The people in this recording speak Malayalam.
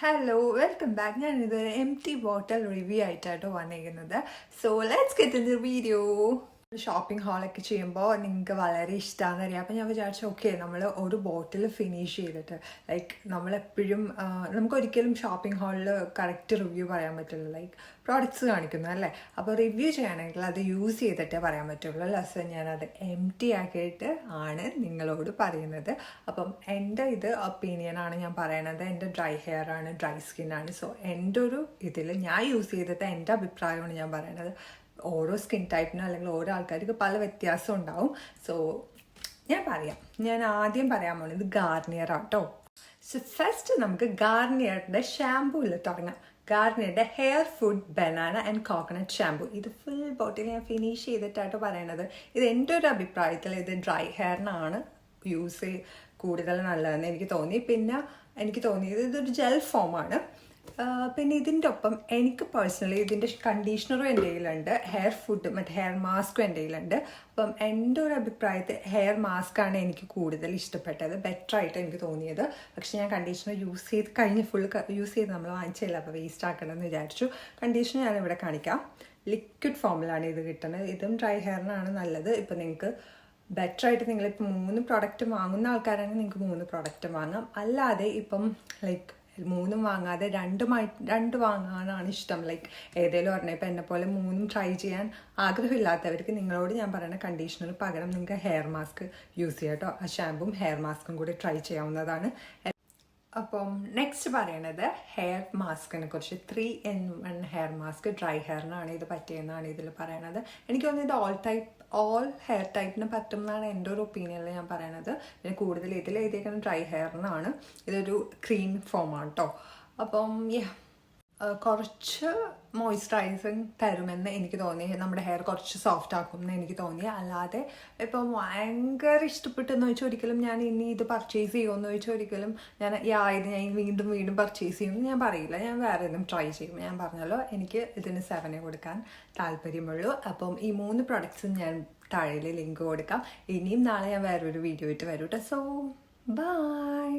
Hello welcome back. ഞാനിതൊരു എം ടി ബോട്ടിൽ റിവ്യൂ ആയിട്ടാട്ടോ വന്നിരിക്കുന്നത്. So let's get in the video. Shopping ഹാളൊക്കെ ചെയ്യുമ്പോൾ നിങ്ങൾക്ക് വളരെ ഇഷ്ടമാണെന്ന് അറിയാം. അപ്പോൾ ഞാൻ വിചാരിച്ചു ഓക്കെ നമ്മൾ ഒരു ബോട്ടിൽ ഫിനിഷ് ചെയ്തിട്ട് ലൈക്ക് നമ്മളെപ്പോഴും നമുക്കൊരിക്കലും ഷോപ്പിംഗ് ഹാളിൽ കറക്റ്റ് റിവ്യൂ പറയാൻ പറ്റില്ല. ലൈക്ക് പ്രോഡക്റ്റ്സ് കാണിക്കുന്നു അല്ലേ, അപ്പോൾ റിവ്യൂ ചെയ്യണമെങ്കിൽ അത് യൂസ് ചെയ്തിട്ടേ പറയാൻ പറ്റുള്ളൂ. ലസ് ഞാനത് എം ടി ആക്കിയിട്ട് ആണ് നിങ്ങളോട് പറയുന്നത്. അപ്പം എൻ്റെ ഇത് ഒപ്പീനിയനാണ് ഞാൻ പറയണത്. എൻ്റെ ഡ്രൈ ഹെയർ ആണ്, ഡ്രൈ സ്കിന്നാണ്. സോ എൻ്റെ ഒരു ഇതിൽ ഞാൻ യൂസ് ചെയ്തിട്ട് എൻ്റെ അഭിപ്രായമാണ് ഞാൻ പറയണത്. ഓരോ സ്കിൻ ടൈപ്പിനും അല്ലെങ്കിൽ ഓരോ ആൾക്കാർക്ക് പല വ്യത്യാസം ഉണ്ടാവും. സോ ഞാൻ ആദ്യം പറയാൻ പോകുന്നത് ഗാർണിയർ ആട്ടോ. സോ ഫസ്റ്റ് നമുക്ക് ഗാർണിയറിൻ്റെ ഷാമ്പൂയിൽ തുടങ്ങാം. ഗാർണിയറിൻ്റെ hair food banana and coconut shampoo. ഇത് ഫുൾ ബോട്ടിൽ ഞാൻ ഫിനിഷ് ചെയ്തിട്ടാട്ടോ പറയണത്. ഇത് എൻ്റെ ഒരു അഭിപ്രായത്തിൽ ഇത് ഡ്രൈ ഹെയറിനാണ് യൂസ് കൂടുതൽ നല്ലതെന്ന് എനിക്ക് തോന്നി. പിന്നെ എനിക്ക് തോന്നിയത് ഇതൊരു ജെൽ ഫോമാണ്. പിന്നെ ഇതിൻ്റെ ഒപ്പം എനിക്ക് പേഴ്സണലി ഇതിൻ്റെ കണ്ടീഷണറും എൻ്റെ കയ്യിലുണ്ട്, ഹെയർ ഫുഡ് മറ്റേ ഹെയർ മാസ്കും എൻ്റെ കയ്യിലുണ്ട്. അപ്പം എൻ്റെ ഒരു അഭിപ്രായത്തിൽ ഹെയർ മാസ്കാണ് എനിക്ക് കൂടുതൽ ഇഷ്ടപ്പെട്ടത്, ബെറ്ററായിട്ട് എനിക്ക് തോന്നിയത്. പക്ഷെ ഞാൻ കണ്ടീഷണർ യൂസ് ചെയ്ത് കഴിഞ്ഞ് ഫുൾ യൂസ് ചെയ്ത് നമ്മൾ വാങ്ങിച്ചില്ല, അപ്പോൾ വേസ്റ്റ് ആക്കണമെന്ന് വിചാരിച്ചു. കണ്ടീഷണർ ഞാനിവിടെ കാണിക്കാം. ലിക്വിഡ് ഫോമിലാണ് ഇത് കിട്ടുന്നത്. ഇതും ഡ്രൈ ഹെയറിനാണ് നല്ലത്. ഇപ്പം നിങ്ങൾക്ക് ബെറ്ററായിട്ട് നിങ്ങളിപ്പോൾ 3 പ്രോഡക്റ്റ് വാങ്ങുന്ന ആൾക്കാരാണെങ്കിൽ നിങ്ങൾക്ക് 3 പ്രോഡക്റ്റ് വാങ്ങാം. അല്ലാതെ ഇപ്പം ലൈക്ക് 3 വാങ്ങാതെ 2 വാങ്ങാനാണ് ഇഷ്ടം, ലൈക്ക് ഏതെങ്കിലും പറഞ്ഞാൽ ഇപ്പം എന്നെ പോലെ 3 ട്രൈ ചെയ്യാൻ ആഗ്രഹമില്ലാത്തവർക്ക് നിങ്ങളോട് ഞാൻ പറയുന്ന കണ്ടീഷണർ പകരം നിങ്ങൾക്ക് ഹെയർ മാസ്ക് യൂസ് ചെയ്യാം കേട്ടോ. ആ ഷാമ്പും ഹെയർ മാസ്കും കൂടി ട്രൈ ചെയ്യാവുന്നതാണ്. അപ്പം നെക്സ്റ്റ് പറയണത് ഹെയർ മാസ്കിനെ കുറിച്ച്. 3-in-1 ഹെയർ മാസ്ക് ഡ്രൈ ഹെയറിനാണ് ഇത് പറ്റിയെന്നാണ് ഇതിൽ പറയണത്. എനിക്ക് തോന്നുന്നത് ഇത് ഓൾ ഹെയർ ടൈപ്പിന് പറ്റും എന്നാണ് എൻ്റെ ഒരു ഒപ്പീനിയനിൽ ഞാൻ പറയണത്. പിന്നെ കൂടുതൽ ഇതിൽ എഴുതിയിരിക്കുന്നത് ഡ്രൈ ഹെയറിനാണ്. ഇതൊരു ക്രീം ഫോമാണ് കേട്ടോ. അപ്പം കുറച്ച് മോയ്സ്ചറൈസിങ് തരുമെന്ന് എനിക്ക് തോന്നി. നമ്മുടെ ഹെയർ കുറച്ച് സോഫ്റ്റ് ആക്കും എന്ന് എനിക്ക് തോന്നി. അല്ലാതെ ഇപ്പം ഭയങ്കര ഇഷ്ടപ്പെട്ടെന്ന് വെച്ചാൽ ഒരിക്കലും ഞാൻ ഇനി ഇത് പർച്ചേസ് ചെയ്യുമെന്ന് ചോദിച്ചാൽ ഒരിക്കലും ഇത് ഞാൻ വീണ്ടും പർച്ചേസ് ചെയ്യുമെന്ന് ഞാൻ പറയില്ല. ഞാൻ വേറെ ഏതും ട്രൈ ചെയ്യും. ഞാൻ പറഞ്ഞല്ലോ എനിക്ക് ഇതിന് 7 കൊടുക്കാൻ താല്പര്യമുള്ളൂ. അപ്പം ഈ 3 പ്രൊഡക്ട്സും ഞാൻ താഴെ ലിങ്ക് കൊടുക്കാം. ഇനിയും നാളെ ഞാൻ വേറൊരു വീഡിയോ ആയിട്ട് വരും കേട്ടോ. So by.